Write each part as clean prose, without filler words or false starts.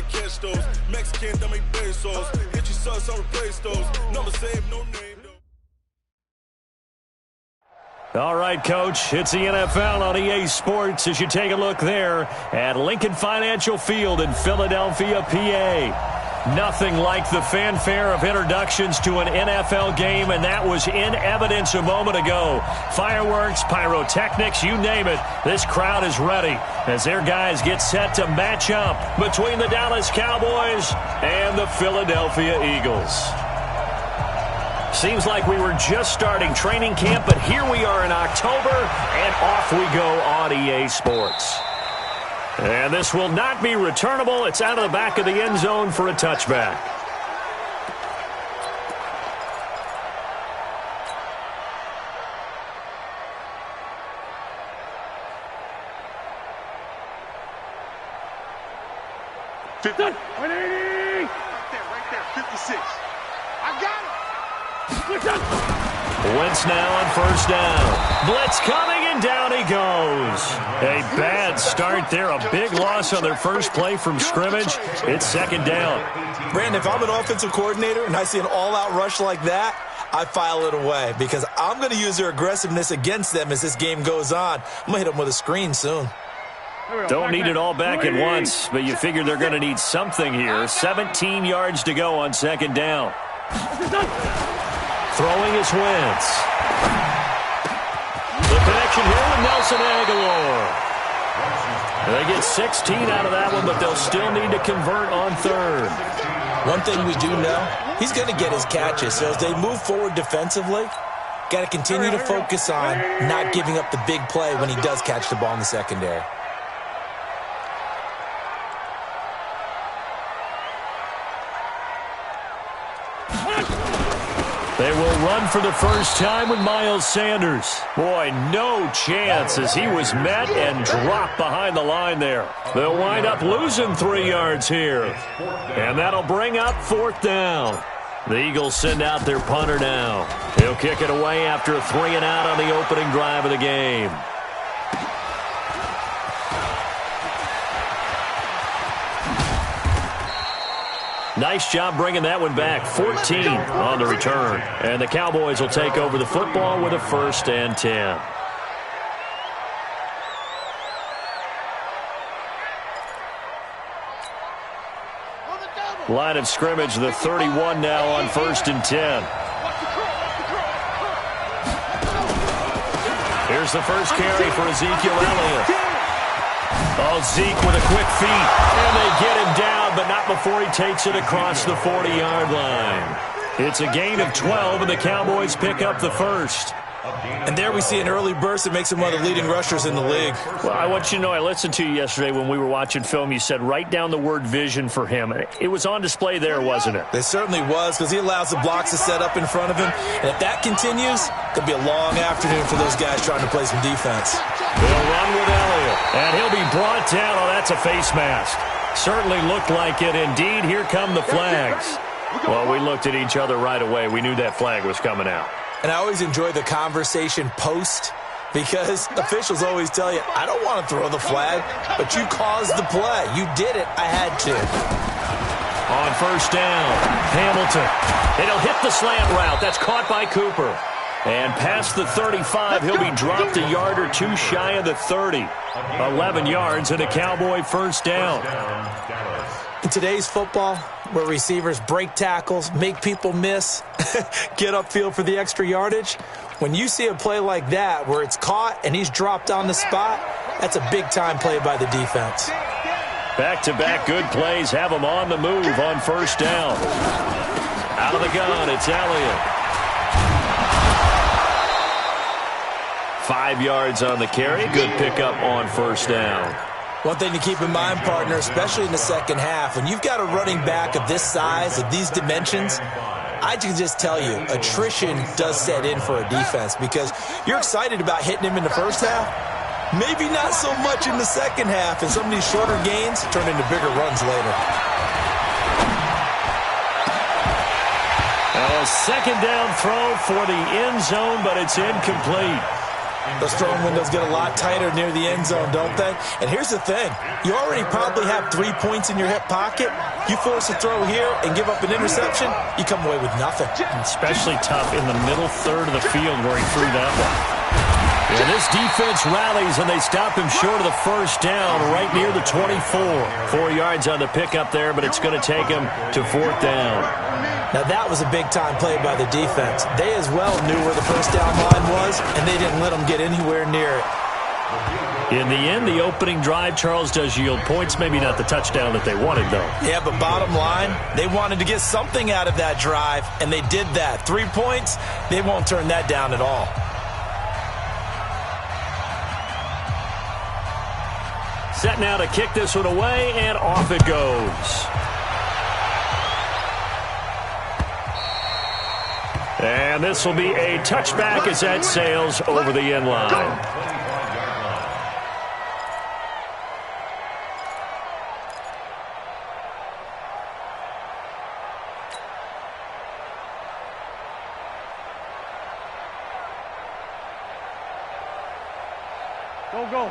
never catch those. Mexican, that make pesos. Hit your sons, I'll replace those. Number save, no name. All right, Coach, it's the NFL on EA Sports as you take a look there at Lincoln Financial Field in Philadelphia, PA. Nothing like the fanfare of introductions to an NFL game, and that was in evidence a moment ago. Fireworks, pyrotechnics, you name it. This crowd is ready as their guys get set to match up between the Dallas Cowboys and the Philadelphia Eagles. Seems like we were just starting training camp, but here we are in October, and off we go on EA Sports. And this will not be returnable. It's out of the back of the end zone for a touchback. Right there, 56. I got it. Wentz now on first down. Blitz coming, and down he goes. A bad start there. A big loss on their first play from scrimmage. It's second down. Brandon, if I'm an offensive coordinator and I see an all-out rush like that, I file it away because I'm going to use their aggressiveness against them as this game goes on. I'm going to hit them with a screen soon. Don't need it all back at once, but you figure they're going to need something here. 17 yards to go on second down. Throwing is Wentz. The connection here with Nelson Aguilar. They get 16 out of that one, but they'll still need to convert on third. One thing we do know, he's going to get his catches. So as they move forward defensively, got to continue to focus on not giving up the big play when he does catch the ball in the secondary. They will run for the first time with Miles Sanders. Boy, no chance as he was met and dropped behind the line there. They'll wind up losing 3 yards here. And that'll bring up fourth down. The Eagles send out their punter now. He'll kick it away after a 3-and-out on the opening drive of the game. Nice job bringing that one back. 14 on the return. And the Cowboys will take over the football with a 1st and 10. Line of scrimmage, the 31 now on 1st and 10. Here's the first carry for Ezekiel Elliott. Oh, Zeke with a quick feed. And they get him down, but not before he takes it across the 40-yard line. It's a gain of 12, and the Cowboys pick up the first. And there we see an early burst that makes him one of the leading rushers in the league. Well, I want you to know, I listened to you yesterday when we were watching film. You said write down the word vision for him. It was on display there, wasn't it? It certainly was, because he allows the blocks to set up in front of him. And if that continues, it could be a long afternoon for those guys trying to play some defense. They'll run with Elliott, and he'll be brought down. Oh, that's a face mask. Certainly looked like it. Indeed, here come the flags. Well, we looked at each other right away. We knew that flag was coming out. And I always enjoy the conversation post, because officials always tell you, I don't want to throw the flag, but you caused the play. You did it. I had to. On first down, Hamilton. And he'll hit the slant route. That's caught by Cooper. And past the 35, he'll be dropped a yard or two shy of the 30. 11 yards and a Cowboy first down. In today's football, where receivers break tackles, make people miss, get upfield for the extra yardage, when you see a play like that where it's caught and he's dropped on the spot, that's a big-time play by the defense. Back-to-back good plays have him on the move on first down. Out of the gun, it's Elliott. 5 yards on the carry. Good pickup on first down. One thing to keep in mind, partner, especially in the second half, when you've got a running back of this size, of these dimensions, I can just tell you, attrition does set in for a defense, because you're excited about hitting him in the first half, maybe not so much in the second half, and some of these shorter gains turn into bigger runs later. A second down throw for the end zone, but it's incomplete. Those throwing windows get a lot tighter near the end zone, don't they? And here's the thing. You already probably have 3 points in your hip pocket. You force a throw here and give up an interception, you come away with nothing. Especially tough in the middle third of the field where he threw that one. And this defense rallies, and they stop him short of the first down right near the 24. 4 yards on the pickup there, but it's going to take him to 4th down. Now, that was a big-time play by the defense. They as well knew where the first down line was, and they didn't let them get anywhere near it. In the end, the opening drive, Charles, does yield points. Maybe not the touchdown that they wanted, though. Yeah, but bottom line, they wanted to get something out of that drive, and they did that. 3 points, they won't turn that down at all. Set now to kick this one away, and off it goes. And this will be a touchback as that sails over the end line.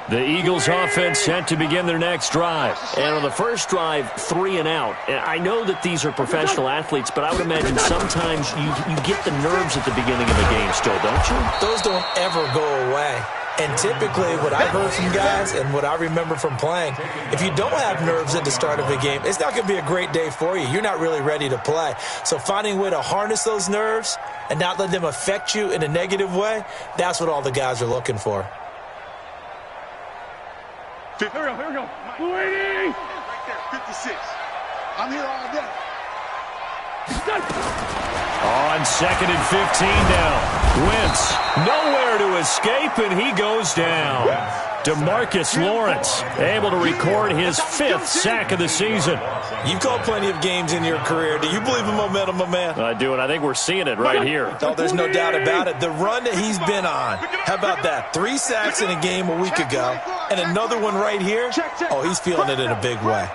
The Eagles offense set to begin their next drive. And on the first drive, 3 and out. And I know that these are professional athletes, but I would imagine sometimes you get the nerves at the beginning of a game still, don't you? Those don't ever go away. And typically what I've heard from guys and what I remember from playing, if you don't have nerves at the start of a game, it's not going to be a great day for you. You're not really ready to play. So finding a way to harness those nerves and not let them affect you in a negative way, that's what all the guys are looking for. Here we go. Waiting. Right there, 56. I'm here all day. On 2nd and 15 now. Wentz nowhere to escape, and he goes down. DeMarcus Lawrence able to record his 5th sack of the season. You've called plenty of games in your career. Do you believe in momentum, my man? I do, and I think we're seeing it right here. Oh, there's no doubt about it. The run that he's been on. How about that? 3 sacks in a game a week ago, and another one right here. Oh, he's feeling it in a big way.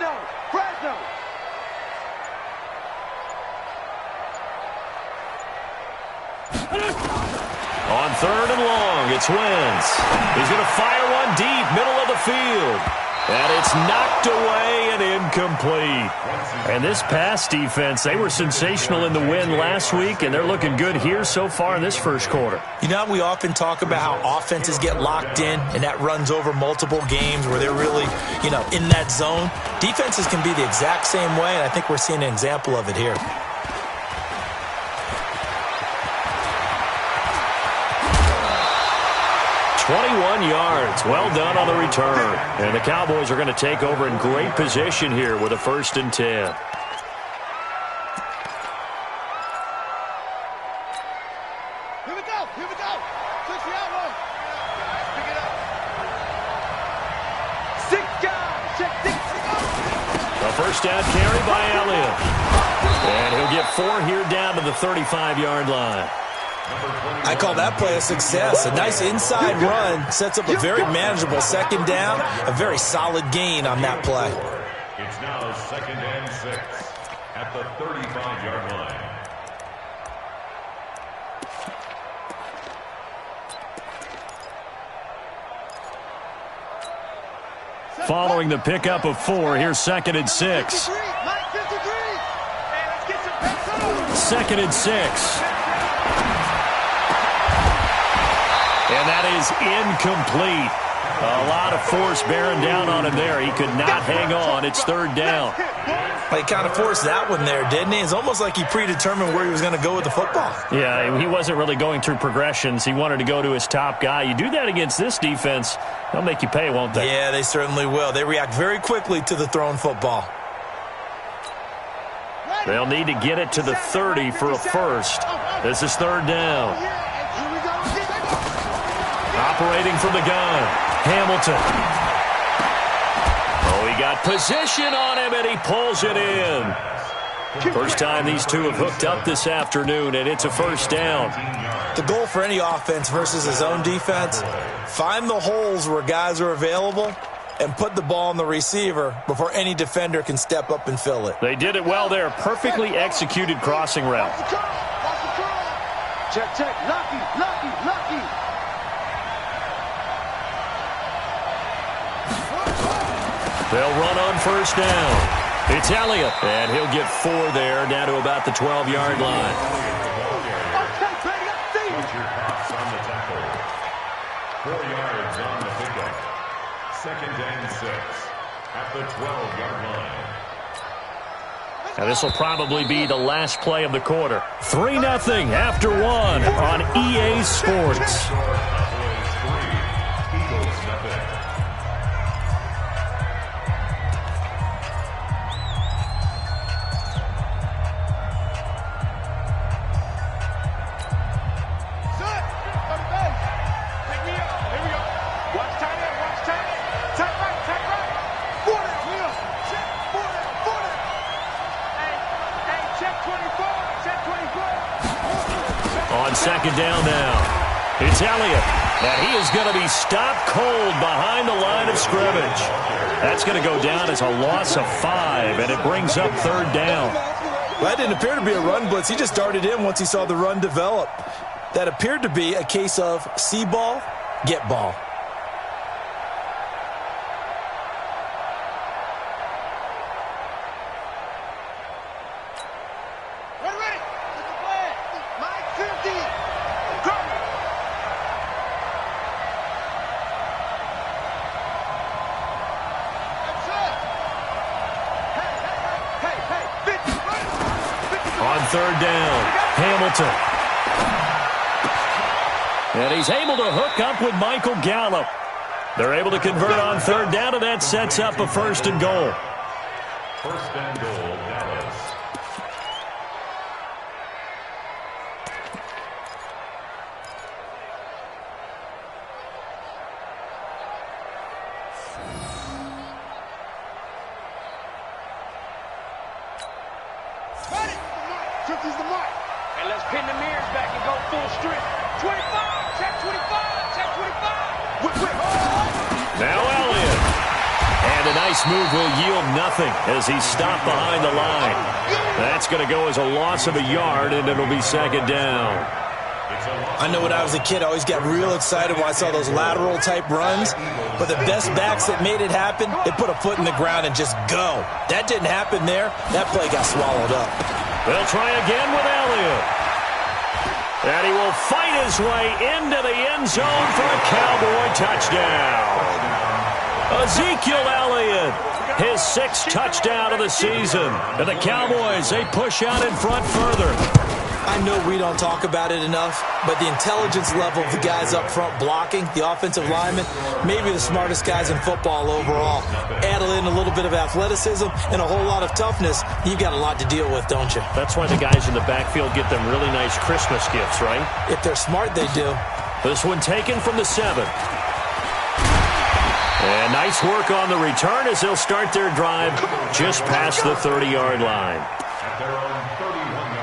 On 3rd and long, it's Wentz. He's going to fire one deep, middle of the field. And it's knocked away and incomplete. And this pass defense, they were sensational in the win last week, and they're looking good here so far in this first quarter. You know, we often talk about how offenses get locked in, and that runs over multiple games where they're really, in that zone. Defenses can be the exact same way, and I think we're seeing an example of it here. 21 yards. Well done on the return. And the Cowboys are going to take over in great position here with a 1st and 10. Here we go. Switch the outlaw. Pick it up. 6 guys. Check 6. A first down carry by Elliott. And he'll get 4 here down to the 35-yard line. I call that play a success. A nice inside run sets up a very manageable 2nd down, a very solid gain on that play. It's now 2nd and 6 at the 35-yard line. Following the pickup of 4, here's 2nd and 6. 2nd and 6. And that is incomplete. A lot of force bearing down on him there. He could not hang on. It's 3rd down. Well, he kind of forced that one there, didn't he? It's almost like he predetermined where he was going to go with the football. Yeah, he wasn't really going through progressions. He wanted to go to his top guy. You do that against this defense, they'll make you pay, won't they? Yeah, they certainly will. They react very quickly to the thrown football. They'll need to get it to the 30 for a first. This is 3rd down. Operating from the gun, Hamilton. Oh, he got position on him, and he pulls it in. First time these two have hooked up this afternoon, and it's a 1st down. The goal for any offense versus his own defense, find the holes where guys are available and put the ball on the receiver before any defender can step up and fill it. They did it well there. Perfectly executed crossing route. Check. Lucky. They'll run on first down. It's Elliott, and he'll get 4 there, down to about the 12-yard line. Put your pass on the tackle. 4 yards on the pickup. 2nd and 6 at the 12-yard line. Now this will probably be the last play of the quarter. 3-0 after 1 on EA Sports. Cowboys 3, Eagles 0. On 2nd down now, it's Elliott, and he is going to be stopped cold behind the line of scrimmage. That's going to go down as a loss of 5, and it brings up 3rd down. Well, that didn't appear to be a run blitz. He just darted in once he saw the run develop. That appeared to be a case of see ball, get ball. On 3rd down, Hamilton. And he's able to hook up with Michael Gallup. They're able to convert on 3rd down, and that sets up a 1st and goal. 1st and goal, Dallas. Fifty's the mark. And let's pin the mirrors back and go full strip. 25, check 25, check 25. Now Elliott. And a nice move will yield nothing as he's stopped behind the line. That's going to go as a loss of a yard, and it'll be 2nd down. I know when I was a kid, I always got real excited when I saw those lateral-type runs. But the best backs that made it happen, they put a foot in the ground and just go. That didn't happen there. That play got swallowed up. They'll try again with Elliott. And he will fight his way into the end zone for a Cowboy touchdown. Ezekiel Elliott, his 6th touchdown of the season. And the Cowboys, they push out in front further. I know we don't talk about it enough, but the intelligence level of the guys up front blocking, the offensive linemen, maybe the smartest guys in football overall. Add in a little bit of athleticism and a whole lot of toughness, you've got a lot to deal with, don't you? That's why the guys in the backfield get them really nice Christmas gifts, right? If they're smart, they do. This one taken from the 7. And nice work on the return as they'll start their drive just past the 30-yard line. At their own 31-yard line.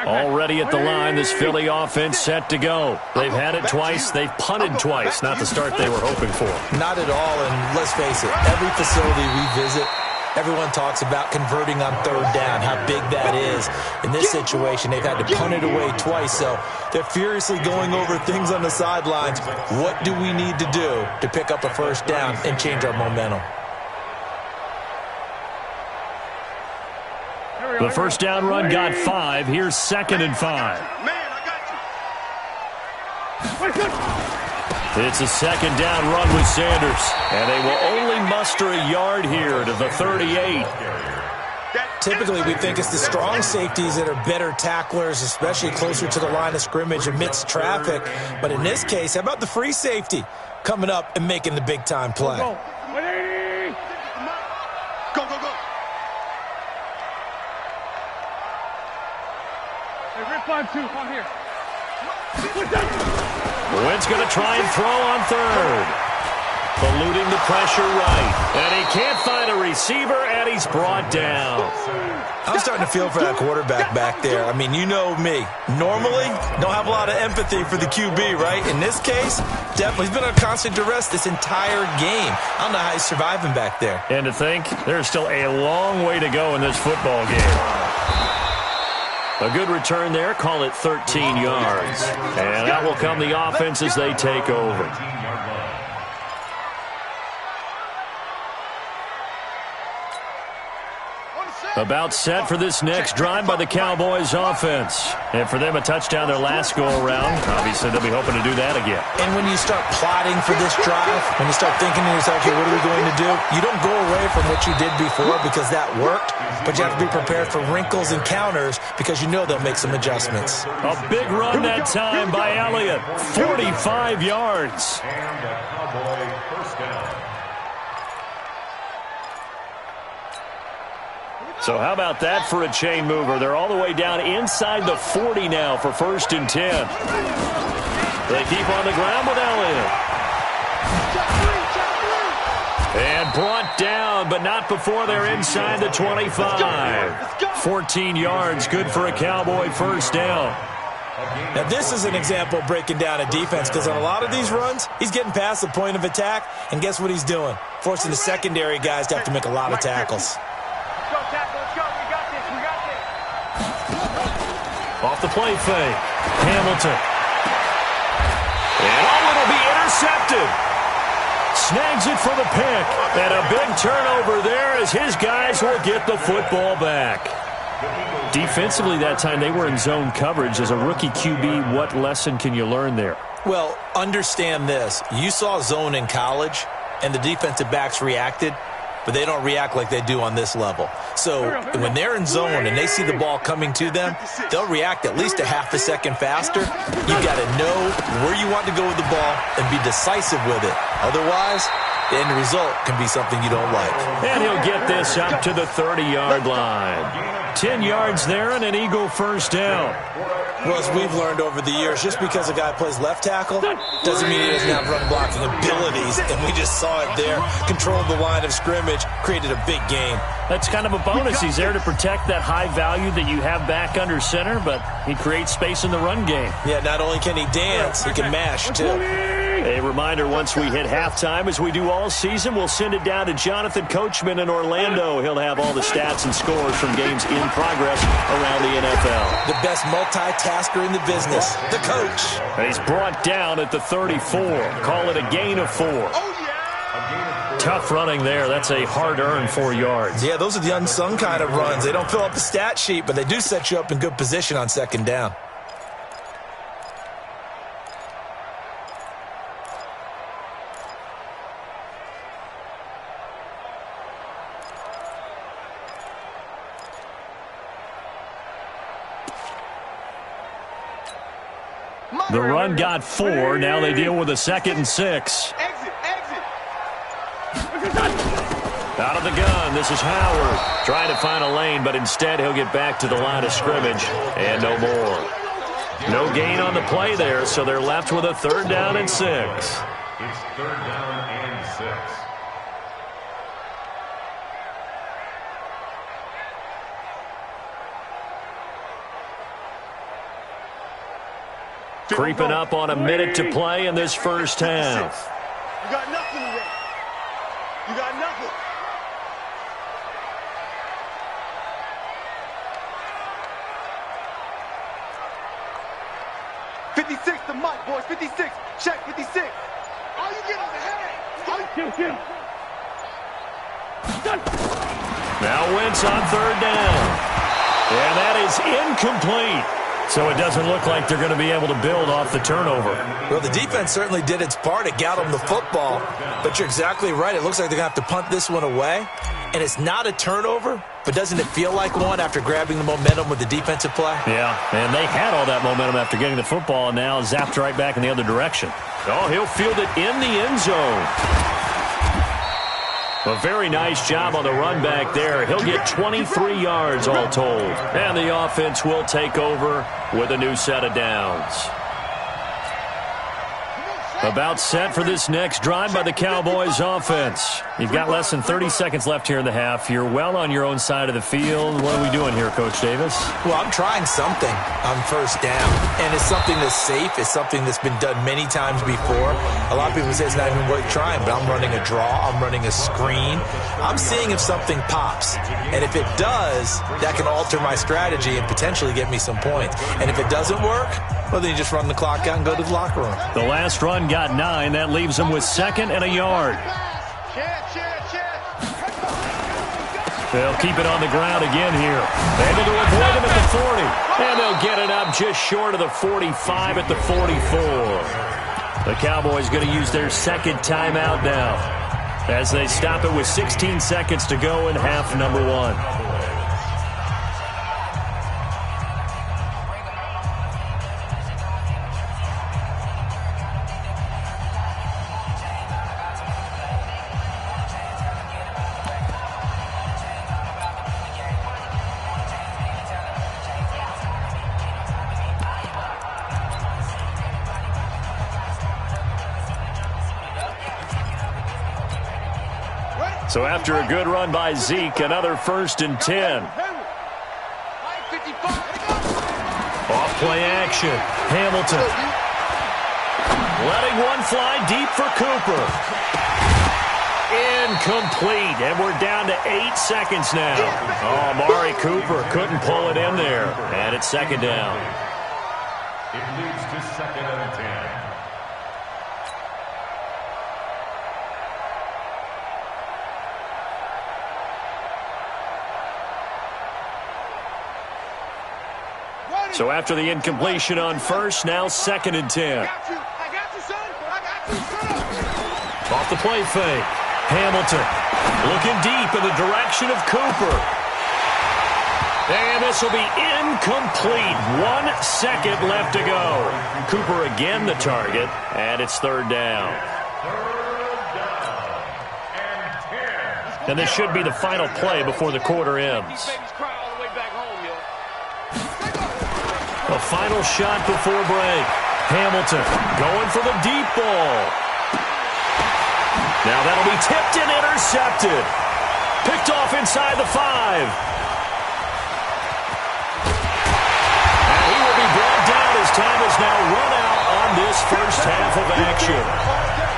Already at the line, this Philly offense set to go. They've had it twice. They've punted twice. Not the start they were hoping for. Not at all, and let's face it, every facility we visit, everyone talks about converting on 3rd down, how big that is. In this situation, they've had to punt it away twice, so they're furiously going over things on the sidelines. What do we need to do to pick up a 1st down and change our momentum? The 1st down run got 5. Here's 2nd and 5. Man, I got you. It's a 2nd down run with Sanders. And they will only muster a yard here to the 38. Typically, we think it's the strong safeties that are better tacklers, especially closer to the line of scrimmage amidst traffic. But in this case, how about the free safety coming up and making the big-time play? Go, go, go. Hey, Rip 5-2, on here. Wentz going to try and throw on 3rd. Eluding the pressure right. And he can't find a receiver, and he's brought down. I'm starting to feel for that quarterback back there. I mean, you know me. Normally, don't have a lot of empathy for the QB, right? In this case, definitely. He's been on constant duress this entire game. I don't know how he's surviving back there. And to think, there's still a long way to go in this football game. A good return there. Call it 13 yards. And that will come the offense as they take over. About set for this next drive by the Cowboys offense. And for them, a touchdown their last go-around. Obviously, they'll be hoping to do that again. And when you start plotting for this drive, when you start thinking to yourself, okay, what are we going to do? You don't go away from what you did before because that worked, but you have to be prepared for wrinkles and counters because you know they'll make some adjustments. A big run that time by Elliott. 45 yards. And the Cowboy first down. So how about that for a chain mover? They're all the way down inside the 40 now for 1st and 10. They keep on the ground with Elliott. And brought down, but not before they're inside the 25. 14 yards, good for a Cowboy first down. Now, this is an example of breaking down a defense because on a lot of these runs, he's getting past the point of attack, and guess what he's doing? Forcing the secondary guys to have to make a lot of tackles. Off the play fake. Hamilton. And it'll be intercepted. Snags it for the pick. And a big turnover there as his guys will get the football back. Defensively that time, they were in zone coverage. As a rookie QB, what lesson can you learn there? Well, understand this. You saw zone in college, and the defensive backs reacted, but they don't react like they do on this level. So when they're in zone and they see the ball coming to them, they'll react at least a half a second faster. You've got to know where you want to go with the ball and be decisive with it. Otherwise, the end result can be something you don't like. And he'll get this up to the 30-yard line. 10 yards there and an Eagle first down. Well, as we've learned over the years, just because a guy plays left tackle doesn't mean he doesn't have run blocking abilities. And we just saw it there. Controlled the line of scrimmage, created a big gain. That's kind of a bonus. He's there to protect that high value that you have back under center, but he creates space in the run game. Yeah, not only can he dance, he can mash, too. A reminder, once we hit halftime, as we do all season, we'll send it down to Jonathan Coachman in Orlando. He'll have all the stats and scores from games in progress around the NFL. The best multitasker in the business, the coach. And he's brought down at the 34. Call it a gain of 4. Tough running there. That's a hard-earned 4 yards. Yeah, those are the unsung kind of runs. They don't fill up the stat sheet, but they do set you up in good position on second down. The run got 4. Now they deal with a 2nd and 6. Out of the gun, this is Howard. Trying to find a lane, but instead he'll get back to the line of scrimmage. And no more. No gain on the play there, so they're left with a 3rd down and 6. It's 3rd down and 6. Creeping up on a minute to play in this first half. You got nothing today. You got nothing. $56 to Mike, boys. 56. Check 56. All you get is a headache. Now Wentz on 3rd down. And that is incomplete. So it doesn't look like they're going to be able to build off the turnover. Well, the defense certainly did its part. It got them the football. But you're exactly right. It looks like they're going to have to punt this one away. And it's not a turnover, but doesn't it feel like one after grabbing the momentum with the defensive play? Yeah, and they had all that momentum after getting the football and now zapped right back in the other direction. Oh, he'll field it in the end zone. A very nice job on the run back there. He'll get 23 yards all told. And the offense will take over with a new set of downs. About set for this next drive by the Cowboys offense. You've got less than 30 seconds left here in the half. You're well on your own side of the field. What are we doing here, Coach Davis? Well, I'm trying something on first down, and it's something that's safe. It's something that's been done many times before. A lot of people say it's not even worth trying, but I'm running a draw. I'm running a screen. I'm seeing if something pops, and if it does, that can alter my strategy and potentially get me some points. And if it doesn't work, well, then you just run the clock out and go to the locker room. The last run got 9. That leaves them with 2nd and a yard. They'll keep it on the ground again here. Able to avoid him at the 40. And they'll get it up just short of the 45 at the 44. The Cowboys going to use their 2nd timeout now as they stop it with 16 seconds to go in half number 1. So after a good run by Zeke, another 1st and 10. Off play action. Hamilton. Letting one fly deep for Cooper. Incomplete. And we're down to 8 seconds now. Oh, Amari Cooper couldn't pull it in there. And it's 2nd down. It leads to 2nd and 10. So after the incompletion on first, now 2nd and 10. Off the play fake. Hamilton looking deep in the direction of Cooper. And this will be incomplete. 1 second left to go. Cooper again the target, and it's 3rd down. And this should be the final play before the quarter ends. A final shot before break. Hamilton going for the deep ball. Now that'll be tipped and intercepted. Picked off inside the 5. And he will be brought down as time is now run out on this first half of action.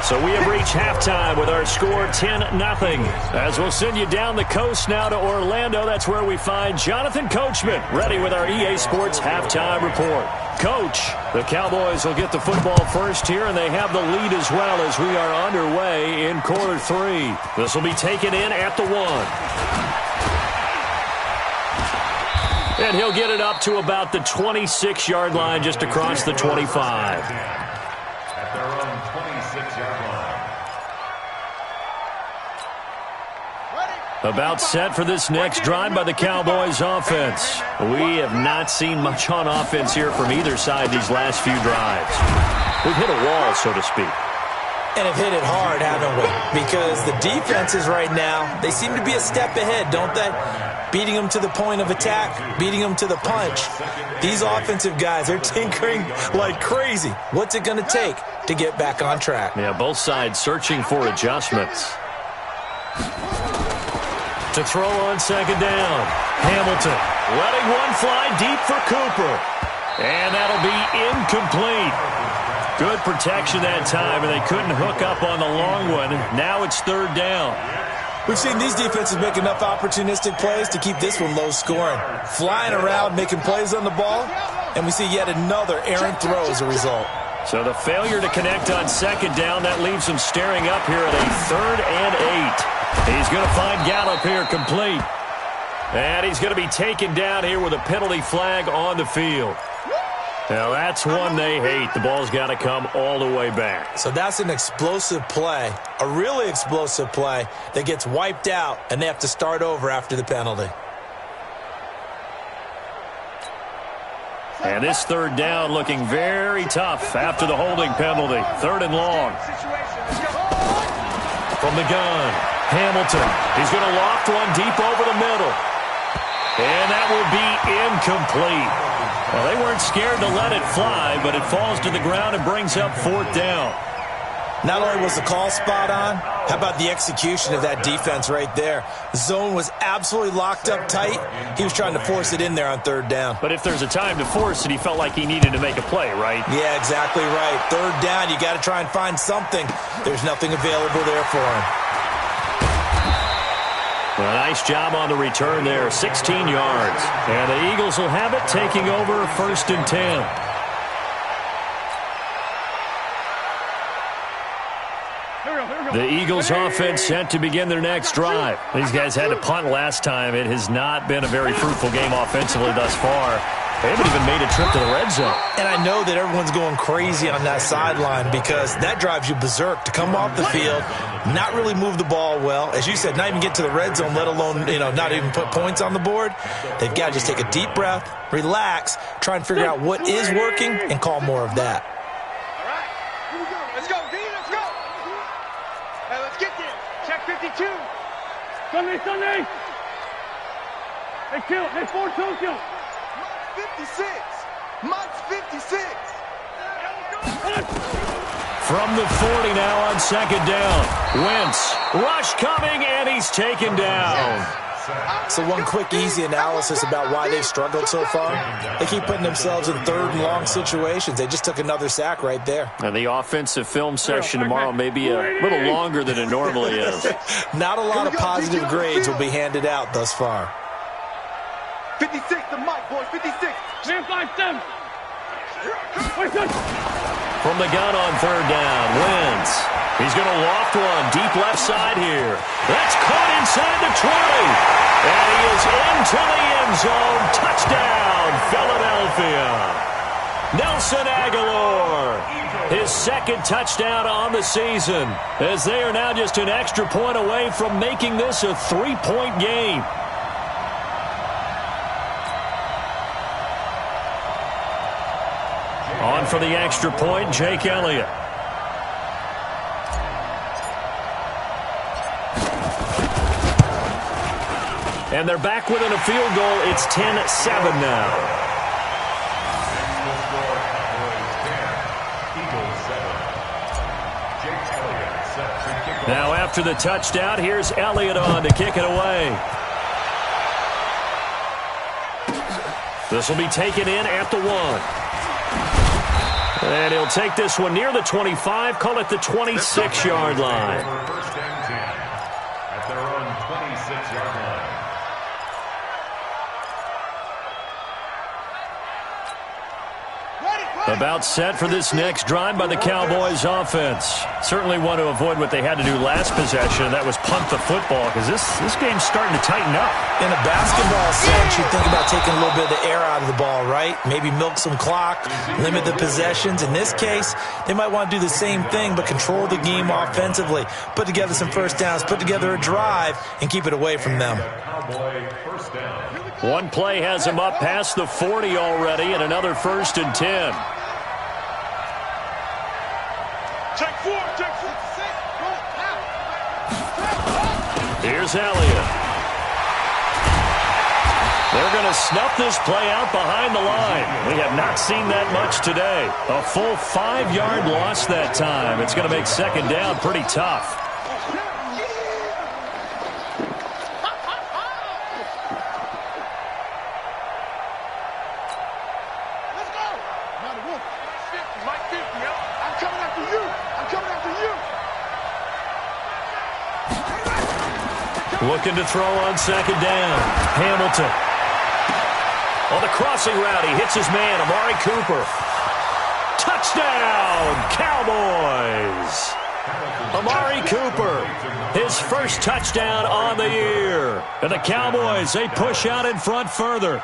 So we have reached halftime with our score 10-0. As we'll send you down the coast now to Orlando, that's where we find Jonathan Coachman ready with our EA Sports halftime report. Coach, the Cowboys will get the football first here, and they have the lead as well as we are underway in quarter 3. This will be taken in at the 1. And he'll get it up to about the 26-yard line just across the 25. At their own 26-yard line. About set for this next drive by the Cowboys offense. We have not seen much on offense here from either side these last few drives. We've hit a wall, so to speak. And have hit it hard, haven't we? Because the defenses right now, they seem to be a step ahead, don't they? Beating them to the point of attack, beating them to the punch. These offensive guys, they're tinkering like crazy. What's it going to take to get back on track? Yeah, both sides searching for adjustments. To throw on 2nd down. Hamilton letting one fly deep for Cooper. And that'll be incomplete. Good protection that time, and they couldn't hook up on the long one. Now it's 3rd down. We've seen these defenses make enough opportunistic plays to keep this one low scoring. Flying around, making plays on the ball, and we see yet another errant throw as a result. So the failure to connect on 2nd down, that leaves him staring up here at a 3rd and 8. He's going to find Gallup here complete. And he's going to be taken down here with a penalty flag on the field. Now that's one they hate. The ball's got to come all the way back. So that's an explosive play, a really explosive play that gets wiped out, and they have to start over after the penalty. And this 3rd down looking very tough after the holding penalty. 3rd and long. From the gun, Hamilton. He's going to loft one deep over the middle. And that will be incomplete. Well, they weren't scared to let it fly, but it falls to the ground and brings up 4th down. Not only was the call spot on, how about the execution of that defense right there? The zone was absolutely locked up tight. He was trying to force it in there on third down. But if there's a time to force it, he felt like he needed to make a play, right? Yeah, exactly right. Third down, you got to try and find something. There's nothing available there for him. Well, nice job on the return there, 16 yards. And the Eagles will have it, taking over 1st and 10. The Eagles offense set to begin their next drive. These guys had to punt last time. It has not been a very fruitful game offensively thus far. They haven't even made a trip to the red zone. And I know that everyone's going crazy on that sideline because that drives you berserk to come off the field, not really move the ball well. As you said, not even get to the red zone, let alone, not even put points on the board. They've got to just take a deep breath, relax, try and figure out what is working, and call more of that. All right, here we go. Let's go, D, let's go. Hey, let's get there. Check 52. Sunday. Hey, kill. Hey, 4 Tokyo. 56. Mike's 56. From the 40 now on 2nd down. Wentz, rush coming, and he's taken down. So one quick, easy analysis about why they've struggled so far. They keep putting themselves in 3rd and long situations. They just took another sack right there. And the offensive film session tomorrow may be a little longer than it normally is. Not a lot of positive grades will be handed out thus far. 56 to Mike, boys, 56. Man, 5-7. From the gun on 3rd down, Wentz. He's going to loft one deep left side here. That's caught inside the 20. And he is into the end zone. Touchdown, Philadelphia. Nelson Aguilar, his 2nd touchdown on the season, as they are now just an extra point away from making this a 3-point game. On for the extra point, Jake Elliott. And they're back within a field goal. It's 10-7 now. Now after the touchdown, here's Elliott on to kick it away. This will be taken in at the 1. And he'll take this one near the 25, call it the 26-yard line. First and 10 at their own 26-yard line. About set for this next drive by the Cowboys offense. Certainly want to avoid what they had to do last possession. That was punt the football, because this game's starting to tighten up. In a basketball sense, you think about taking a little bit of the air out of the ball, right? Maybe milk some clock, limit the possessions. In this case, they might want to do the same thing, but control the game offensively. Put together some first downs, put together a drive, and keep it away from them. One play has him up past the 40 already, and another 1st and 10. Check 4. Here's Elliott. They're going to snuff this play out behind the line. We have not seen that much today. A full 5-yard loss that time. It's going to make 2nd down pretty tough. Looking to throw on 2nd down. Hamilton. On the crossing route, he hits his man, Amari Cooper. Touchdown, Cowboys! Amari Cooper, his 1st touchdown on the year. And the Cowboys, they push out in front further.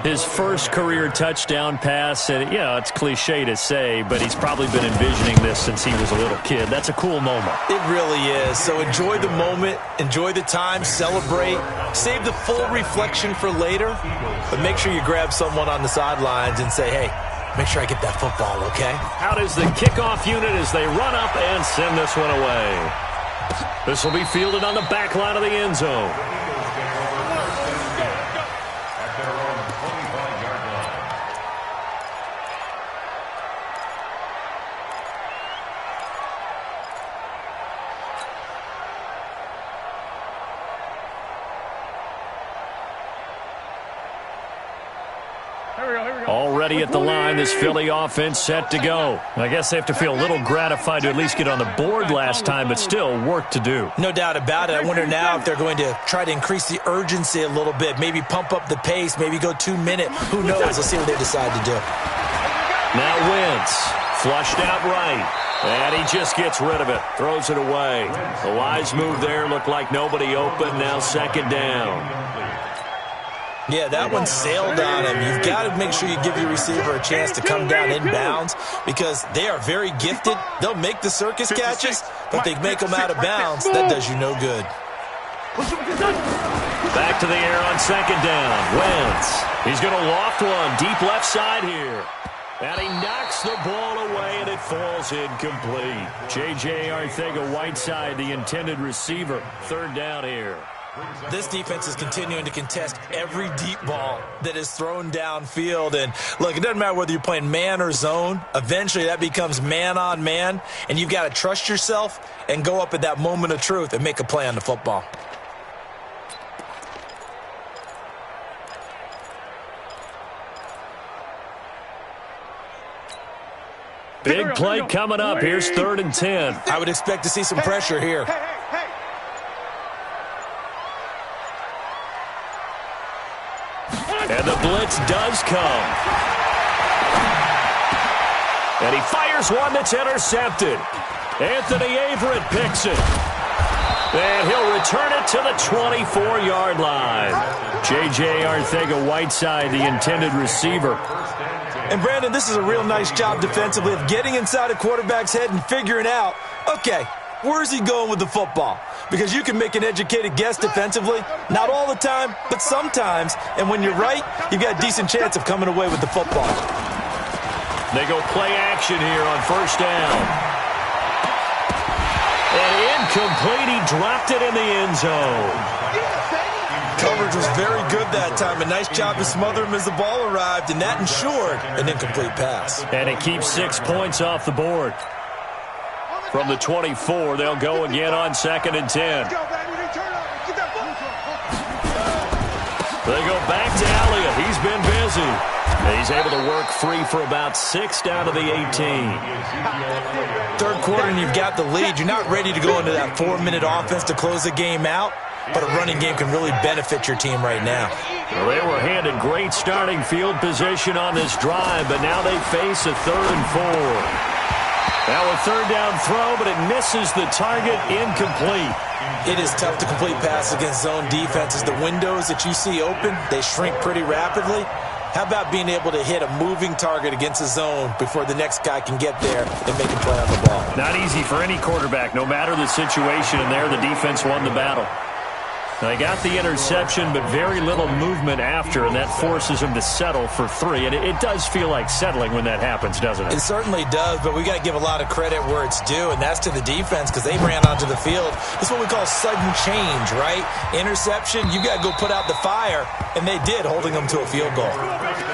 His 1st career touchdown pass, and it's cliche to say, but he's probably been envisioning this since he was a little kid. That's a cool moment. It really is. So enjoy the moment, enjoy the time, celebrate, save the full reflection for later, but make sure you grab someone on the sidelines and say, hey, make sure I get that football, okay? Out is the kickoff unit as they run up and send this one away. This will be fielded on the back line of the end zone. ready at the line. This Philly offense set to go. I guess they have to feel a little gratified to at least get on the board last time, but still work to do. No doubt about it. I wonder now if they're going to try to increase the urgency a little bit, maybe pump up the pace, maybe go 2 minute. Who knows? Let's see what they decide to do. Now Wentz, flushed out right, and he just gets rid of it, throws it away. A wise move there, looked like nobody open, now second down. Yeah, that one sailed on him. You've got to make sure you give your receiver a chance to come down inbounds because they are very gifted. They'll make the circus catches, but they make them out of bounds. That does you no good. Back to the air on second down. Wentz. He's going to loft one deep left side here. And he knocks the ball away, and it falls incomplete. J.J. Arcega-Whiteside, the intended receiver. Third down here. This defense is continuing to contest every deep ball that is thrown downfield. And, look, it doesn't matter whether you're playing man or zone. Eventually, that becomes man on man. And you've got to trust yourself and go up at that moment of truth and make a play on the football. Big play coming up. Here's 3rd and 10. I would expect to see some pressure here. And the blitz does come. And he fires one that's intercepted. Anthony Averett picks it. And he'll return it to the 24-yard line. J.J. Arcega-Whiteside, the intended receiver. And, Brandon, this is a real nice job defensively of getting inside a quarterback's head and figuring out, okay, where's he going with the football? Because you can make an educated guess defensively, not all the time, but sometimes. And when you're right, you've got a decent chance of coming away with the football. They go play action here on first down. And incomplete, he dropped it in the end zone. Coverage was very good that time. A nice job to smother him as the ball arrived, and that ensured an incomplete pass. And it keeps 6 points off the board. From the 24, they'll go again on 2nd and 10. They go back to Elliott. He's been busy. And he's able to work free for about 6 down to the 18. Third quarter and you've got the lead. You're not ready to go into that 4-minute offense to close the game out, but a running game can really benefit your team right now. Well, they were handed great starting field position on this drive, but now they face a 3rd and 4. Now a 3rd down throw, but it misses the target, incomplete. It is tough to complete passes against zone defenses. The windows that you see open, they shrink pretty rapidly. How about being able to hit a moving target against a zone before the next guy can get there and make a play on the ball? Not easy for any quarterback, no matter the situation, and there the defense won the battle. They got the interception, but very little movement after, and that forces them to settle for 3. And it does feel like settling when that happens, doesn't it? It certainly does, but we got to give a lot of credit where it's due, and that's to the defense because they ran onto the field. This is what we call sudden change, right? Interception, you got to go put out the fire, and they did, holding them to a field goal. Let's go.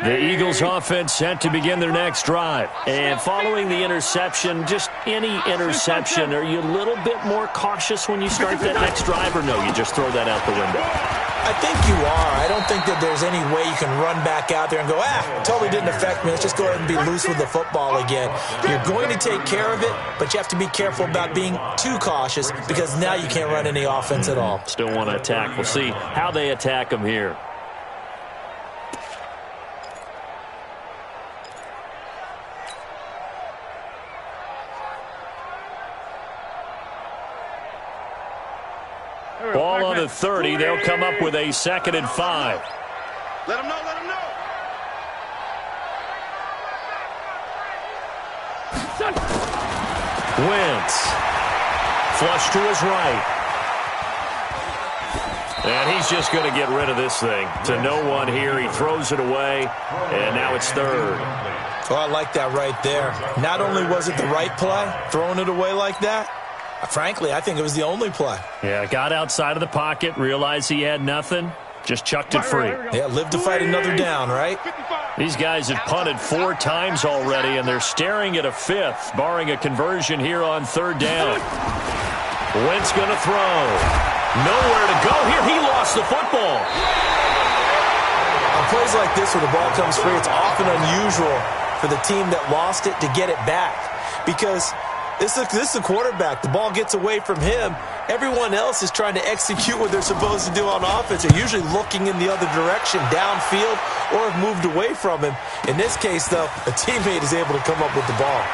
The Eagles offense set to begin their next drive. And following the interception, just any interception, are you a little bit more cautious when you start that next drive, or no, you just throw that out the window? I think you are. I don't think that there's any way you can run back out there and go, totally didn't affect me. Let's just go ahead and be loose with the football again. You're going to take care of it, but you have to be careful about being too cautious because now you can't run any offense at all. Still want to attack. We'll see how they attack them here. Ball on the 30. They'll come up with a 2nd and 5. Let him know. Wentz. Flush to his right. And he's just going to get rid of this thing. To no one here. He throws it away. And now it's 3rd. Oh, I like that right there. Not only was it the right play, throwing it away like that, Frankly, I think it was the only play. Yeah, got outside of the pocket, realized he had nothing, just chucked it free. Yeah, live to fight another down, right? These guys have punted 4 times already, and they're staring at a 5th, barring a conversion here on 3rd down. Wentz going to throw. Nowhere to go here. He lost the football. On plays like this where the ball comes free, it's often unusual for the team that lost it to get it back, because this is the quarterback. The ball gets away from him. Everyone else is trying to execute what they're supposed to do on offense. They're usually looking in the other direction, downfield, or have moved away from him. In this case, though, a teammate is able to come up with the ball.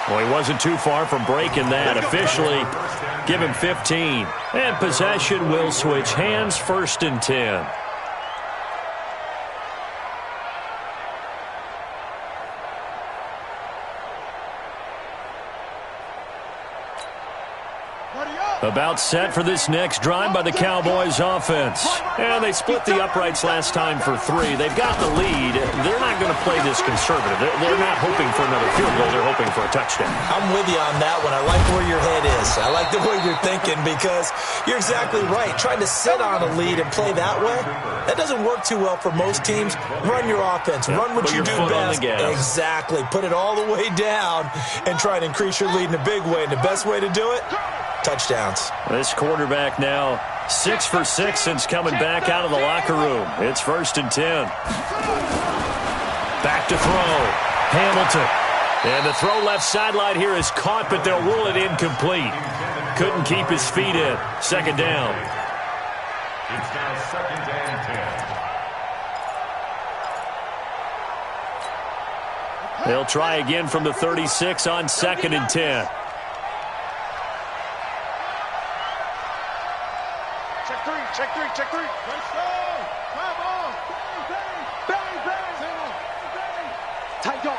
Well, he wasn't too far from breaking that. Officially, give him 15. And possession will switch hands, 1st and 10. About set for this next drive by the Cowboys offense. And they split the uprights last time for 3. They've got the lead. They're not going to play this conservative. They're not hoping for another field goal. They're hoping for a touchdown. I'm with you on that one. I like where your head is. I like the way you're thinking, because you're exactly right. Trying to sit on a lead and play that way, that doesn't work too well for most teams. Run your offense. Run what you do best. Exactly. Put it all the way down and try and increase your lead in a big way. And the best way to do it? Touchdowns. This quarterback now 6 for 6 since coming back out of the locker room. It's 1st and 10. Back to throw. Hamilton. And the throw left sideline here is caught, but they'll rule it incomplete. Couldn't keep his feet in. 2nd down. It's now 2nd and 10. They'll try again from the 36 on 2nd and 10. Check three. Let's go. Come on. Bang, bang. Tight dog.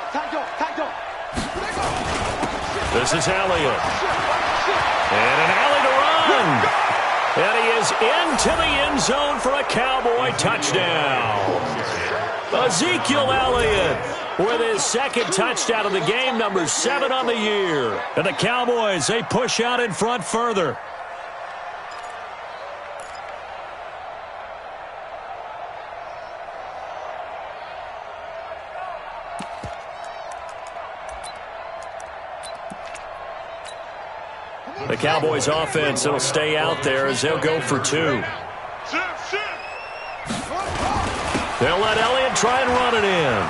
This is Elliott. And an alley to run. And he is into the end zone for a Cowboy touchdown. Ezekiel Elliott with his 2nd touchdown of the game, number 7 on the year. And the Cowboys, they push out in front further. The Cowboys offense, it'll stay out there as they'll go for 2. They'll let Elliott try and run it in.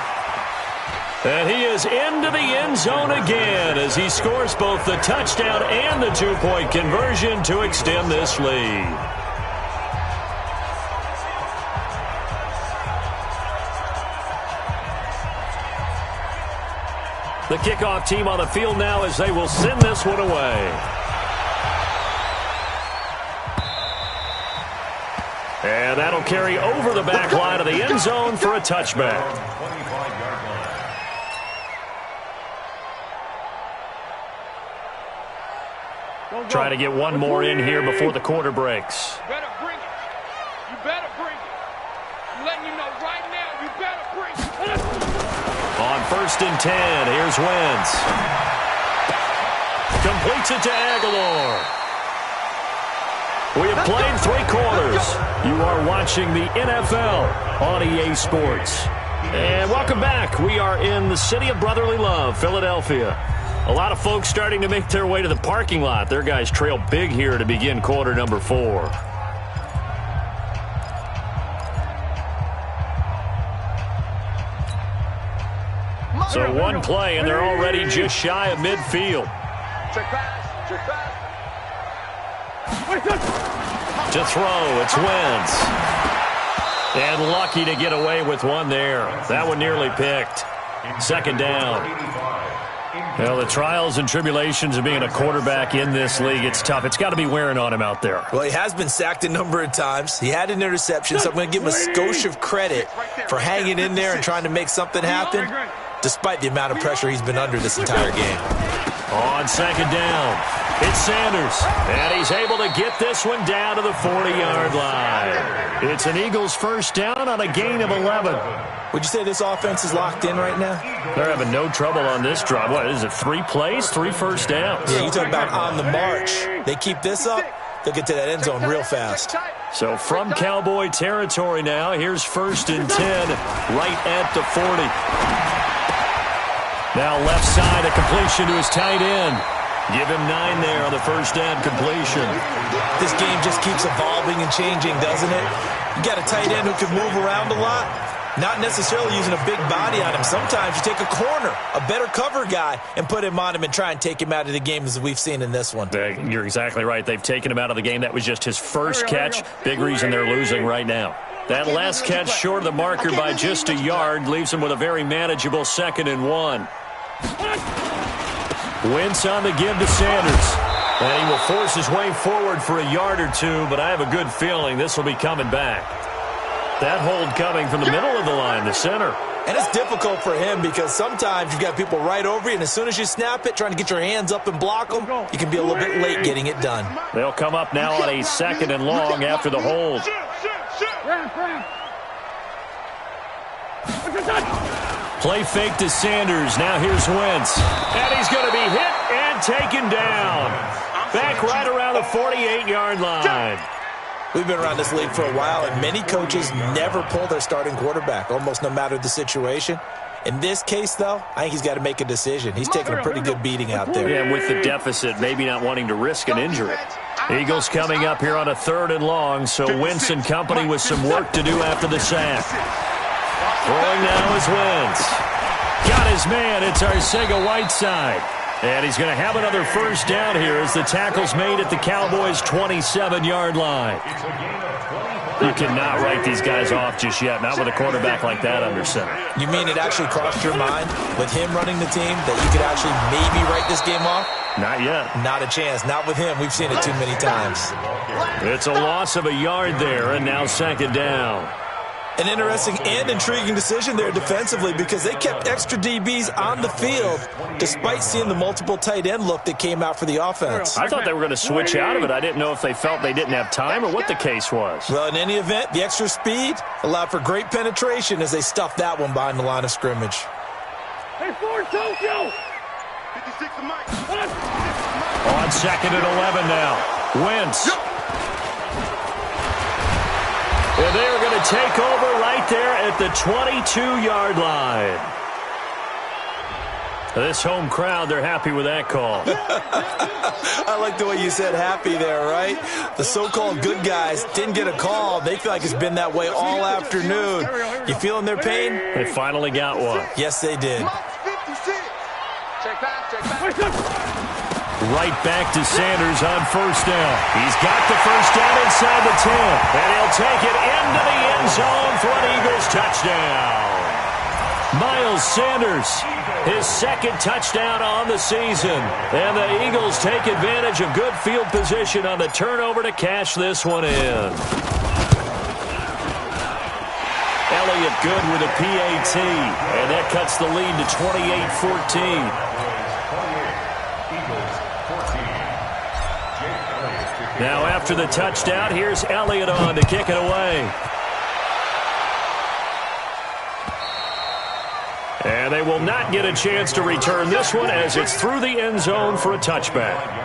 And he is into the end zone again as he scores both the touchdown and the 2-point conversion to extend this lead. The kickoff team on the field now as they will send this one away. And that'll carry over the back line of the end zone for a touchback. Try to get one more in here before the quarter breaks. You better bring it. You better bring it. I'm letting you know right now, you better bring it. On 1st and 10, here's Wentz. Completes it to Aguilar. We have played 3 quarters. You are watching the NFL on EA Sports. And welcome back. We are in the city of brotherly love, Philadelphia. A lot of folks starting to make their way to the parking lot. Their guys trail big here to begin quarter number 4. So one play, and they're already just shy of midfield. Check pass. To throw, it's Wentz. And lucky to get away with one there. That one nearly picked. 2nd down. Well, the trials and tribulations of being a quarterback in this league, it's tough. It's got to be wearing on him out there. Well, he has been sacked a number of times. He had an interception, so I'm going to give him a skosh of credit for hanging in there and trying to make something happen, despite the amount of pressure he's been under this entire game. On second down, it's Sanders, and he's able to get this one down to the 40-yard line. It's an Eagles first down on a gain of 11. Would you say this offense is locked in right now? They're having no trouble on this drive. What is it, 3 plays, 3 first downs? Yeah, you talk about on the march. They keep this up, they'll get to that end zone real fast. So from Cowboy territory now, here's 1st and 10, right at the 40. Now left side, a completion to his tight end. Give him 9 there on the first down completion. This game just keeps evolving and changing, doesn't it? You got a tight end who can move around a lot. Not necessarily using a big body on him. Sometimes you take a corner, a better cover guy, and put him on him and try and take him out of the game as we've seen in this one. You're exactly right. They've taken him out of the game. That was just his first catch. Big reason they're losing right now. That last catch short of the marker by just a yard leaves him with a very manageable 2nd and 1. Wentz on the give to Sanders. And he will force his way forward for a yard or 2, but I have a good feeling this will be coming back. That hold coming from the middle of the line, the center. And it's difficult for him because sometimes you've got people right over you, and as soon as you snap it, trying to get your hands up and block them, you can be a little bit late getting it done. They'll come up now on a 2nd and long after the hold. Play fake to Sanders. Now here's Wentz. And he's going to be hit and taken down. Back right around the 48-yard line. We've been around this league for a while, and many coaches never pull their starting quarterback, almost no matter the situation. In this case, though, I think he's got to make a decision. He's taking a pretty good beating out there. Yeah, with the deficit, maybe not wanting to risk an injury. Eagles coming up here on a 3rd and long, so Wentz and company with some work to do after the sack. Throwing now is Wentz. Got his man. It's Arcega-Whiteside. And he's going to have another first down here as the tackle's made at the Cowboys' 27-yard line. You cannot write these guys off just yet, not with a quarterback like that under center. You mean it actually crossed your mind with him running the team that you could actually maybe write this game off? Not yet. Not a chance. Not with him. We've seen it too many times. It's a loss of a yard there, and now 2nd down. An interesting and intriguing decision there defensively because they kept extra DBs on the field despite seeing the multiple tight end look that came out for the offense. I thought they were going to switch out of it. I didn't know if they felt they didn't have time or what the case was. Well, in any event, the extra speed allowed for great penetration as they stuffed that one behind the line of scrimmage. Hey, Ford, Tokyo! On 2nd and 11 now. Wentz. And they're going to take over right there at the 22-yard line. This home crowd, they're happy with that call. I like the way you said happy there, right? The so-called good guys didn't get a call. They feel like it's been that way all afternoon. You feeling their pain? They finally got one. Yes, they did. Check back. Right back to Sanders on first down. He's got the first down inside the 10. And he'll take it into the end zone for an Eagles touchdown. Miles Sanders, his 2nd touchdown on the season. And the Eagles take advantage of good field position on the turnover to cash this one in. Elliott good with a PAT. And that cuts the lead to 28-14. Now after the touchdown, here's Elliott on to kick it away. And they will not get a chance to return this one as it's through the end zone for a touchback.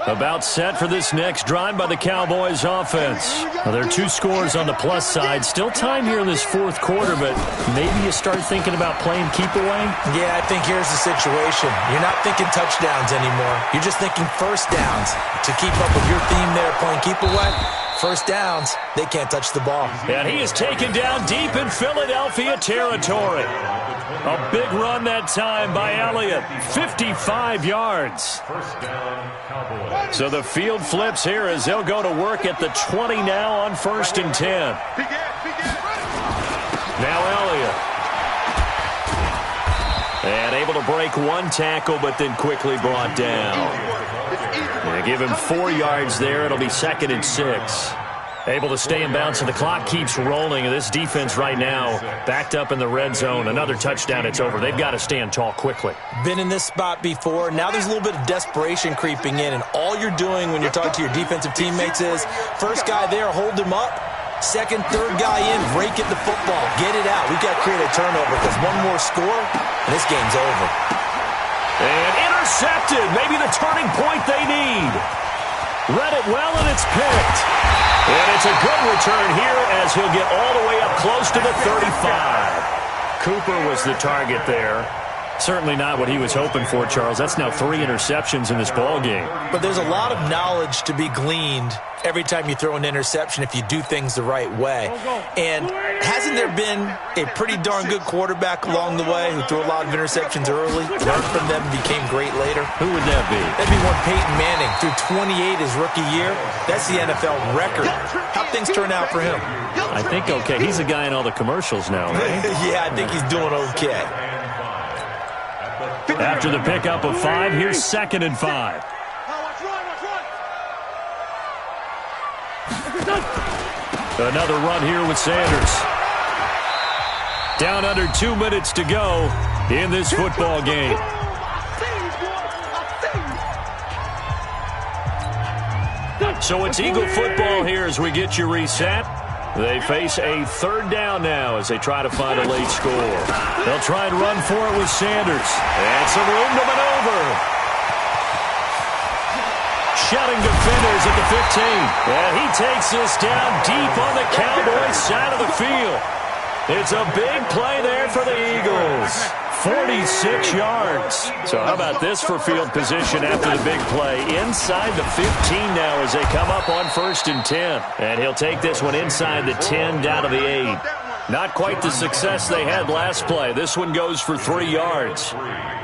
About set for this next drive by the Cowboys offense. Well, there are 2 scores on the plus side. Still time here in this 4th quarter, but maybe you start thinking about playing keep away? Yeah, I think here's the situation. You're not thinking touchdowns anymore. You're just thinking first downs. To keep up with your theme there, playing keep away, first downs, they can't touch the ball. And he is taken down deep in Philadelphia territory. A big run that time by Elliott. 55 yards. First down, Cowboys. So the field flips here as they'll go to work at the 20 now on 1st and 10. Now Elliott. And able to break one tackle, but then quickly brought down. They give him 4 yards there. It'll be 2nd and 6. Able to stay in bounds, and the clock keeps rolling. And this defense right now backed up in the red zone. Another touchdown, it's over. They've got to stand tall quickly. Been in this spot before. Now there's a little bit of desperation creeping in, and all you're doing when you're talking to your defensive teammates is first guy there, hold him up. Second, third guy in, rake at the football. Get it out. We've got to create a turnover because one more score, and this game's over. And intercepted. Maybe the turning point they need. Read it well, and it's picked. And it's a good return here as he'll get all the way up close to the 35. Cooper was the target there. Certainly not what he was hoping for, Charles. That's now 3 interceptions in this ball game. But there's a lot of knowledge to be gleaned every time you throw an interception if you do things the right way. And hasn't there been a pretty darn good quarterback along the way who threw a lot of interceptions early, learned from them, and became great later? Who would that be? That'd be one Peyton Manning. Threw 28 his rookie year. That's the NFL record. How'd things turn out for him? I think okay. He's a guy in all the commercials now, right? Yeah, I think he's doing okay. After the pickup of 5, here's 2nd and 5. Another run here with Sanders. Down under 2 minutes to go in this football game. So it's Eagle football here as we get you reset. They face a 3rd down now as they try to find a late score. They'll try and run for it with Sanders. And some room to maneuver. Shouting defenders at the 15. And he takes this down deep on the Cowboys side of the field. It's a big play there for the Eagles. 46 yards. So how about this for field position after the big play? Inside the 15 now as they come up on 1st and 10. And he'll take this one inside the 10 down to the 8. Not quite the success they had last play. This one goes for 3 yards.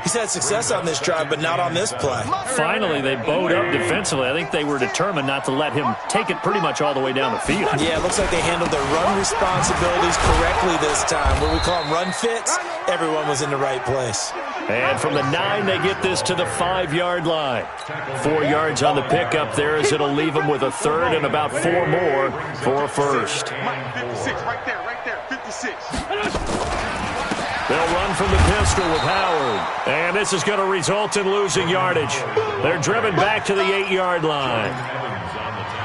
He's had success on this drive, but not on this play. Finally, they bowed up defensively. I think they were determined not to let him take it pretty much all the way down the field. Yeah, it looks like they handled their run responsibilities correctly this time. What we call them run fits, everyone was in the right place. And from the 9, they get this to the 5-yard line. 4 yards on the pickup there as it'll leave them with a 3rd and about 4 more for a 1st. 56, right there, 56. They'll run from the pistol with Howard. And this is going to result in losing yardage. They're driven back to the 8-yard line.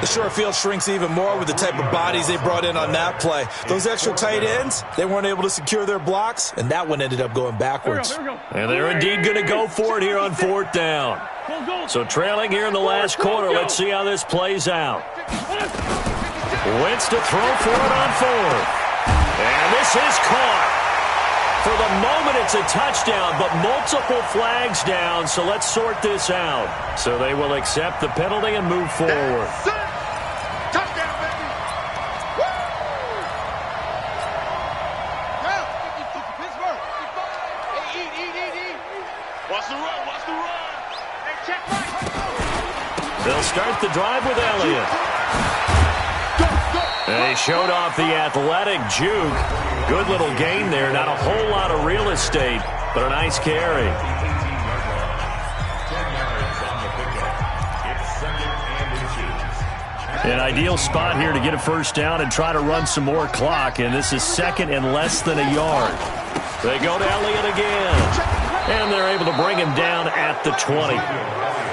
The short field shrinks even more with the type of bodies they brought in on that play. Those extra tight ends, they weren't able to secure their blocks, and that one ended up going backwards. And they're indeed going to go for it here on 4th down. So trailing here in the last quarter, let's see how this plays out. Wentz to throw for it on 4th. And this is caught. For the moment, it's a touchdown, but multiple flags down, so let's sort this out. So they will accept the penalty and move forward. Touchdown, baby! Woo! Pittsburgh! Hey, eat. Watch the run! Hey, check right! They'll start the drive with Elliott. And he showed off the athletic juke. Good little gain there. Not a whole lot of real estate, but a nice carry. An ideal spot here to get a 1st down and try to run some more clock. And this is 2nd and less than a yard. They go to Elliott again. And they're able to bring him down at the 20.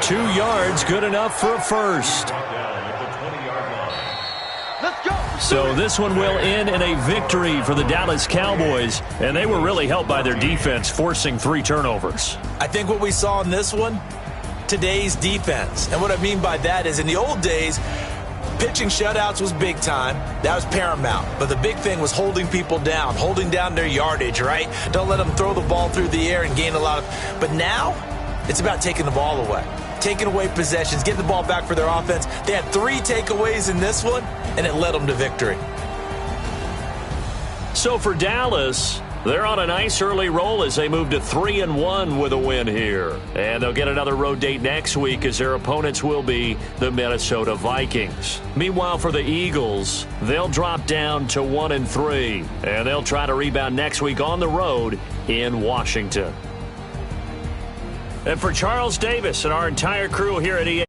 2 yards, good enough for a 1st. So this one will end in a victory for the Dallas Cowboys, and they were really helped by their defense, forcing 3 turnovers. I think what we saw in this one, today's defense. And what I mean by that is in the old days, pitching shutouts was big time. That was paramount. But the big thing was holding people down, holding down their yardage, right? Don't let them throw the ball through the air and gain a lot of... But now, it's about taking the ball away. Taking away possessions, getting the ball back for their offense. They had 3 takeaways in this one, and it led them to victory. So for Dallas, they're on a nice early roll as they move to 3-1 with a win here. And they'll get another road date next week as their opponents will be the Minnesota Vikings. Meanwhile, for the Eagles, they'll drop down to 1-3. And they'll try to rebound next week on the road in Washington. And for Charles Davis and our entire crew here at EA.